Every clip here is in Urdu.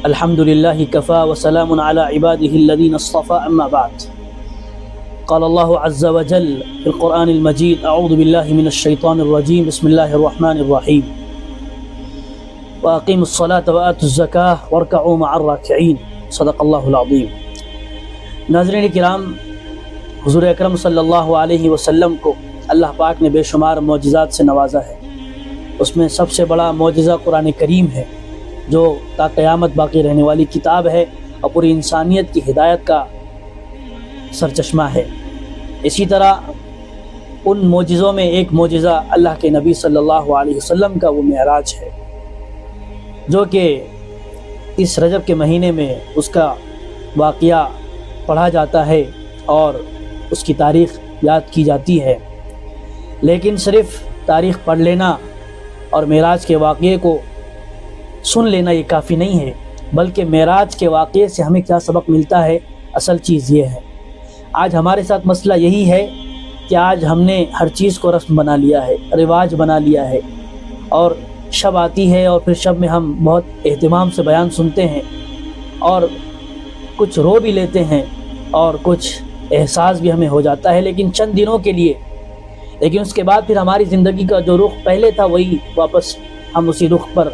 الحمد لله كفى وسلام على عباده الذين اصطفى أما بعد. قال الله عز وجل في القرآن المجيد: أعوذ بالله من الشيطان الرجيم، بسم الله الرحمن الرحيم، وأقيموا الصلاة وآتوا الزكاة واركعوا مع الراكعين. صدق اللہ العظیم. ناظرین کرام، حضور اکرم صلی اللہ علیہ وسلم کو اللہ پاک نے بے شمار معجزات سے نوازا ہے. اس میں سب سے بڑا معجزہ قرآن کریم ہے، جو تا قیامت باقی رہنے والی کتاب ہے اور پوری انسانیت کی ہدایت کا سرچشمہ ہے. اسی طرح ان معجزوں میں ایک معجزہ اللہ کے نبی صلی اللہ علیہ وسلم کا وہ معراج ہے، جو کہ اس رجب کے مہینے میں اس کا واقعہ پڑھا جاتا ہے اور اس کی تاریخ یاد کی جاتی ہے. لیکن صرف تاریخ پڑھ لینا اور معراج کے واقعے کو سن لینا یہ کافی نہیں ہے، بلکہ معراج کے واقعے سے ہمیں کیا سبق ملتا ہے، اصل چیز یہ ہے. آج ہمارے ساتھ مسئلہ یہی ہے کہ آج ہم نے ہر چیز کو رسم بنا لیا ہے، رواج بنا لیا ہے، اور شب آتی ہے اور پھر شب میں ہم بہت اہتمام سے بیان سنتے ہیں اور کچھ رو بھی لیتے ہیں اور کچھ احساس بھی ہمیں ہو جاتا ہے، لیکن چند دنوں کے لیے. لیکن اس کے بعد پھر ہماری زندگی کا جو رخ پہلے تھا وہی واپس ہم اسی رخ پر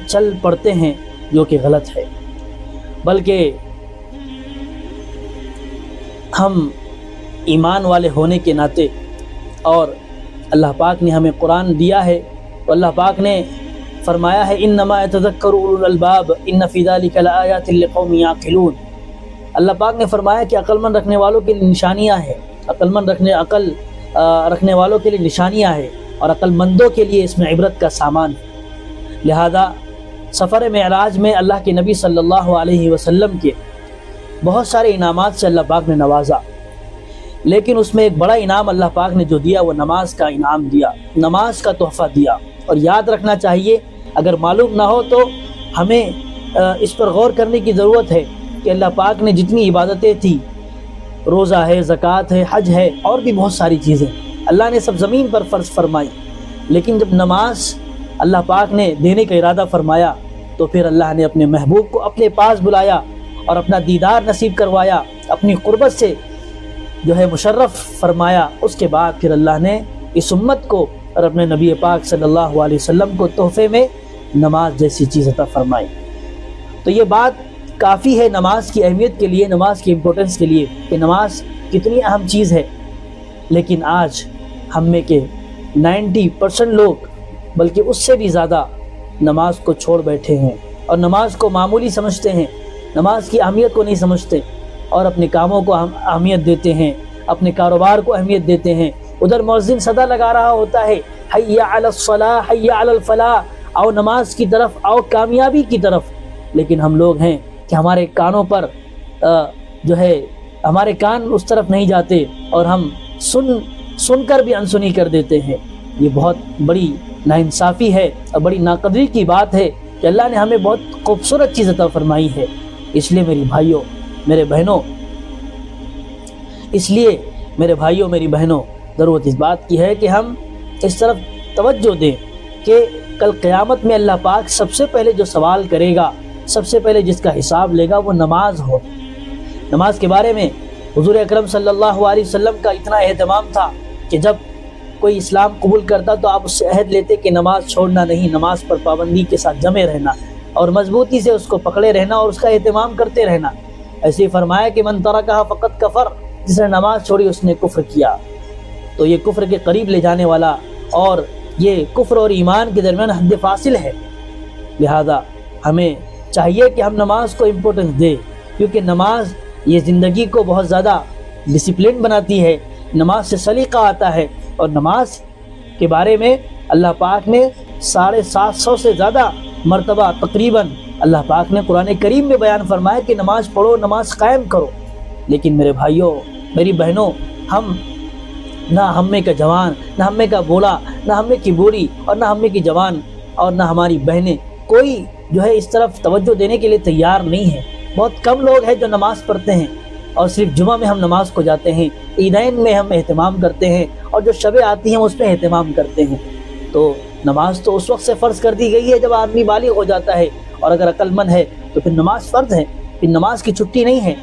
چل پڑتے ہیں، جو کہ غلط ہے. بلکہ ہم ایمان والے ہونے کے ناطے، اور اللہ پاک نے ہمیں قرآن دیا ہے، تو اللہ پاک نے فرمایا ہے: انما یتذکر اولو الالباب ان فی ذلک لآیات لقوم یعقلون. اللہ پاک نے فرمایا کہ عقل مند رکھنے والوں کے لیے نشانیاں ہیں، عقل رکھنے والوں کے لیے نشانیاں ہیں، اور عقل مندوں کے لیے اس میں عبرت کا سامان ہے. لہذا سفر معراج میں اللہ کے نبی صلی اللہ علیہ وسلم کے بہت سارے انعامات سے اللہ پاک نے نوازا، لیکن اس میں ایک بڑا انعام اللہ پاک نے جو دیا وہ نماز کا انعام دیا، نماز کا تحفہ دیا. اور یاد رکھنا چاہیے، اگر معلوم نہ ہو تو ہمیں اس پر غور کرنے کی ضرورت ہے کہ اللہ پاک نے جتنی عبادتیں تھیں، روزہ ہے، زکوٰۃ ہے، حج ہے، اور بھی بہت ساری چیزیں اللہ نے سب زمین پر فرض فرمائی، لیکن جب نماز اللہ پاک نے دینے کا ارادہ فرمایا تو پھر اللہ نے اپنے محبوب کو اپنے پاس بلایا اور اپنا دیدار نصیب کروایا، اپنی قربت سے جو ہے مشرف فرمایا. اس کے بعد پھر اللہ نے اس امت کو اور اپنے نبی پاک صلی اللہ علیہ وسلم کو تحفے میں نماز جیسی چیز عطا فرمائی. تو یہ بات کافی ہے نماز کی اہمیت کے لیے، نماز کی امپورٹنس کے لیے، کہ نماز کتنی اہم چیز ہے. لیکن آج ہم میں کے 90% لوگ، بلکہ اس سے بھی زیادہ، نماز کو چھوڑ بیٹھے ہیں اور نماز کو معمولی سمجھتے ہیں، نماز کی اہمیت کو نہیں سمجھتے، اور اپنے کاموں کو اہمیت دیتے ہیں، اپنے کاروبار کو اہمیت دیتے ہیں. ادھر مؤذن صدا لگا رہا ہوتا ہے: حی علی الصلاح، حی علی الفلاح، آؤ نماز کی طرف، آؤ کامیابی کی طرف. لیکن ہم لوگ ہیں کہ ہمارے کانوں پر جو ہے ہمارے کان اس طرف نہیں جاتے، اور ہم سن کر بھی انسنی کر دیتے ہیں. یہ بہت بڑی ناانصافی ہے اور بڑی ناقدری کی بات ہے کہ اللہ نے ہمیں بہت خوبصورت چیز عطا فرمائی ہے. اس لیے میری بھائیوں، میرے بھائیوں، میری بہنوں، ضرورت اس بات کی ہے کہ ہم اس طرف توجہ دیں کہ کل قیامت میں اللہ پاک سب سے پہلے جو سوال کرے گا، سب سے پہلے جس کا حساب لے گا، وہ نماز ہو. نماز کے بارے میں حضور اکرم صلی اللہ علیہ وسلم کا اتنا اہتمام تھا کہ جب کوئی اسلام قبول کرتا تو آپ اس سے عہد لیتے کہ نماز چھوڑنا نہیں، نماز پر پابندی کے ساتھ جمے رہنا اور مضبوطی سے اس کو پکڑے رہنا اور اس کا اہتمام کرتے رہنا. ایسے ہی فرمایا کہ من ترکہ فقط کفر، جس نے نماز چھوڑی اس نے کفر کیا. تو یہ کفر کے قریب لے جانے والا، اور یہ کفر اور ایمان کے درمیان حد فاصل ہے. لہذا ہمیں چاہیے کہ ہم نماز کو امپورٹنس دیں، کیونکہ نماز یہ زندگی کو بہت زیادہ ڈسپلن بناتی ہے. نماز سے سلیقہ آتا ہے، اور نماز کے بارے میں اللہ پاک نے 750 سے زیادہ مرتبہ تقریباً اللہ پاک نے قرآن کریم میں بیان فرمایا کہ نماز پڑھو، نماز قائم کرو. لیکن میرے بھائیوں، میری بہنوں، ہم نہ ہمیں کا جوان، نہ ہمیں کا بوڑھا، نہ ہمیں کی بوڑھی، اور نہ ہمیں کی جوان، اور نہ ہماری بہنیں، کوئی جو ہے اس طرف توجہ دینے کے لیے تیار نہیں ہے. بہت کم لوگ ہیں جو نماز پڑھتے ہیں، اور صرف جمعہ میں ہم نماز کو جاتے ہیں، عیدین میں ہم اہتمام کرتے ہیں، اور جو شبیں آتی ہیں اس میں اہتمام کرتے ہیں. تو نماز تو اس وقت سے فرض کر دی گئی ہے جب آدمی بالغ ہو جاتا ہے، اور اگر عقل مند ہے تو پھر نماز فرض ہے، پھر نماز کی چھٹی نہیں ہے۔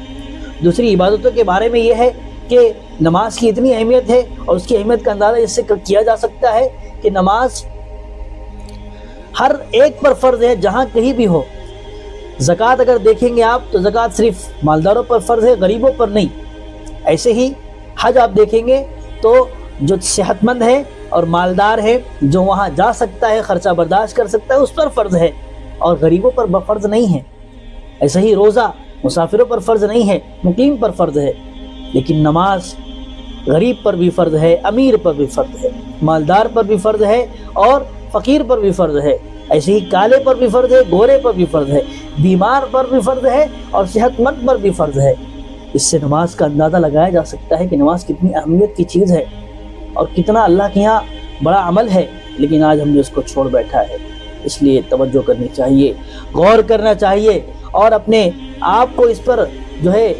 دوسری عبادتوں کے بارے میں یہ ہے کہ نماز کی اتنی اہمیت ہے، اور اس کی اہمیت کا اندازہ اس سے کیا جا سکتا ہے کہ نماز ہر ایک پر فرض ہے جہاں کہیں بھی ہو۔ زکوٰۃ اگر دیکھیں گے آپ تو زکوٰۃ صرف مالداروں پر فرض ہے، غریبوں پر نہیں۔ ایسے ہی حج آپ دیکھیں گے تو جو صحت مند ہے اور مالدار ہے، جو وہاں جا سکتا ہے، خرچہ برداشت کر سکتا ہے، اس پر فرض ہے، اور غریبوں پر فرض نہیں ہے۔ ایسے ہی روزہ مسافروں پر فرض نہیں ہے، مقیم پر فرض ہے۔ لیکن نماز غریب پر بھی فرض ہے، امیر پر بھی فرض ہے، مالدار پر بھی فرض ہے، اور فقیر پر بھی فرض ہے۔ ایسے ہی کالے پر بھی فرض ہے، گورے پر بھی فرض ہے، بیمار پر بھی فرض ہے، اور صحت مند پر بھی فرض ہے۔ اس سے نماز کا اندازہ لگایا جا سکتا ہے کہ نماز کتنی اہمیت کی چیز ہے، اور کتنا اللہ کے یہاں بڑا عمل ہے، لیکن آج ہم نے اس کو چھوڑ بیٹھا ہے۔ اس لیے توجہ کرنی چاہیے، غور کرنا چاہیے، اور اپنے آپ کو اس پر جو ہے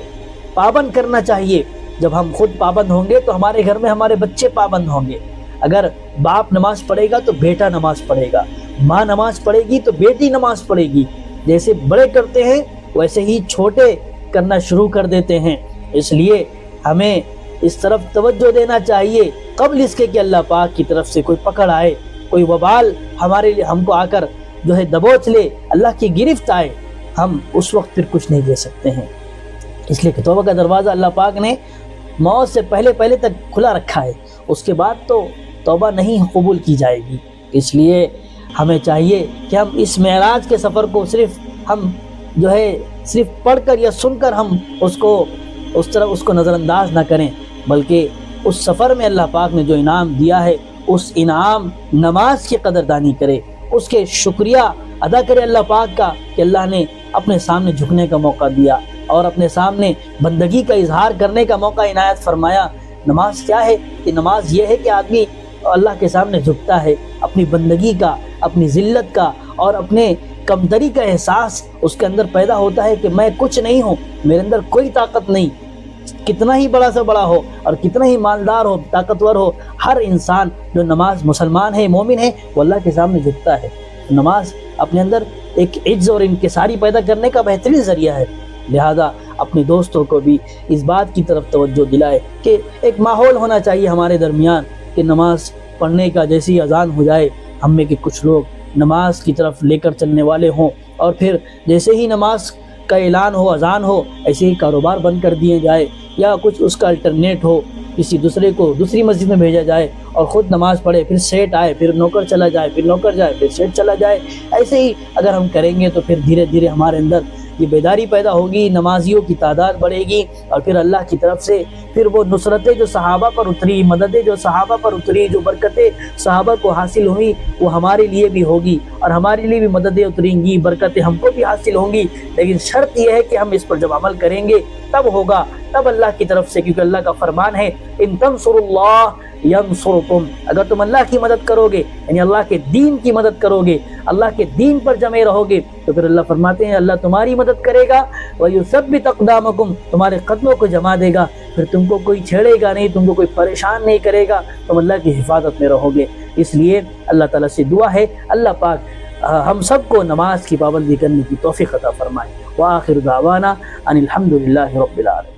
پابند کرنا چاہیے۔ جب ہم خود پابند ہوں گے تو ہمارے گھر میں ہمارے بچے پابند ہوں گے۔ اگر باپ نماز پڑھے گا تو بیٹا نماز پڑھے گا، ماں نماز پڑھے گی تو بیٹی نماز پڑھے گی۔ جیسے بڑے کرتے ہیں ویسے ہی چھوٹے کرنا شروع کر دیتے ہیں۔ اس لیے ہمیں اس طرف توجہ دینا چاہیے قبل اس کے کہ اللہ پاک کی طرف سے کوئی پکڑ آئے، کوئی وبال ہم کو آ کر جو ہے دبوچ لے، اللہ کی گرفت آئے، ہم اس وقت پھر کچھ نہیں دے سکتے ہیں۔ اس لیے کہ توبہ کا دروازہ اللہ پاک نے موت سے پہلے تک کھلا رکھا ہے، اس کے بعد تو توبہ نہیں قبول کی جائے گی۔ اس لیے ہمیں چاہیے کہ ہم اس معراج کے سفر کو صرف پڑھ کر یا سن کر ہم اس کو نظر انداز نہ کریں، بلکہ اس سفر میں اللہ پاک نے جو انعام دیا ہے اس انعام نماز کی قدردانی کرے، اس کے شکریہ ادا کرے اللہ پاک کا کہ اللہ نے اپنے سامنے جھکنے کا موقع دیا اور اپنے سامنے بندگی کا اظہار کرنے کا موقع عنایت فرمایا۔ نماز کیا ہے؟ کہ نماز یہ ہے کہ آدمی اللہ کے سامنے جھکتا ہے، اپنی بندگی کا، اپنی ذلت کا اور اپنے کمتری کا احساس اس کے اندر پیدا ہوتا ہے کہ میں کچھ نہیں ہوں، میرے اندر کوئی طاقت نہیں۔ کتنا ہی بڑا سے بڑا ہو اور کتنا ہی مالدار ہو، طاقتور ہو، ہر انسان جو نماز مسلمان ہے، مومن ہے، وہ اللہ کے سامنے جھکتا ہے۔ نماز اپنے اندر ایک عجز اور انکساری پیدا کرنے کا بہترین ذریعہ ہے۔ لہذا اپنے دوستوں کو بھی اس بات کی طرف توجہ دلائے کہ ایک ماحول ہونا چاہیے ہمارے درمیان کہ نماز پڑھنے کا جیسی اذان ہو جائے ہم میں کہ کچھ لوگ نماز کی طرف لے کر چلنے والے ہوں، اور پھر جیسے ہی نماز کا اعلان ہو، اذان ہو، ایسے ہی کاروبار بند کر دیے جائے، یا کچھ اس کا الٹرنیٹ ہو، کسی دوسرے کو دوسری مسجد میں بھیجا جائے اور خود نماز پڑھے، پھر سیٹ آئے، پھر نوکر چلا جائے، پھر نوکر جائے، پھر سیٹ چلا جائے۔ ایسے ہی اگر ہم کریں گے تو پھر دھیرے دھیرے ہمارے اندر یہ بیداری پیدا ہوگی، نمازیوں کی تعداد بڑھے گی، اور پھر اللہ کی طرف سے پھر وہ نصرتیں جو صحابہ پر اتری، مددیں جو صحابہ پر اتری، جو برکتیں صحابہ کو حاصل ہوئی وہ ہمارے لیے بھی ہوگی، اور ہمارے لیے بھی مددیں اتریں گی، برکتیں ہم کو بھی حاصل ہوں گی۔ لیکن شرط یہ ہے کہ ہم اس پر جب عمل کریں گے تب ہوگا، تب اللہ کی طرف سے، کیونکہ اللہ کا فرمان ہے ان تنصروا اللہ ینصرکم، اگر تم اللہ کی مدد کرو گے، یعنی اللہ کے دین کی مدد کرو گے، اللہ کے دین پر جمے رہو گے، تو پھر اللہ فرماتے ہیں اللہ تمہاری مدد کرے گا، وَيُثَبِّتْ أَقْدَامَكُمْ، تمہارے قدموں کو جما دے گا، پھر تم کو کوئی چھیڑے گا نہیں، تم کو کوئی پریشان نہیں کرے گا، تم اللہ کی حفاظت میں رہو گے۔ اس لیے اللہ تعالیٰ سے دعا ہے اللہ پاک ہم سب کو نماز کی پابندی کرنے کی توفیق عطا فرمائے۔ وآخر دعوانا ان الحمد للہ رب العالمین۔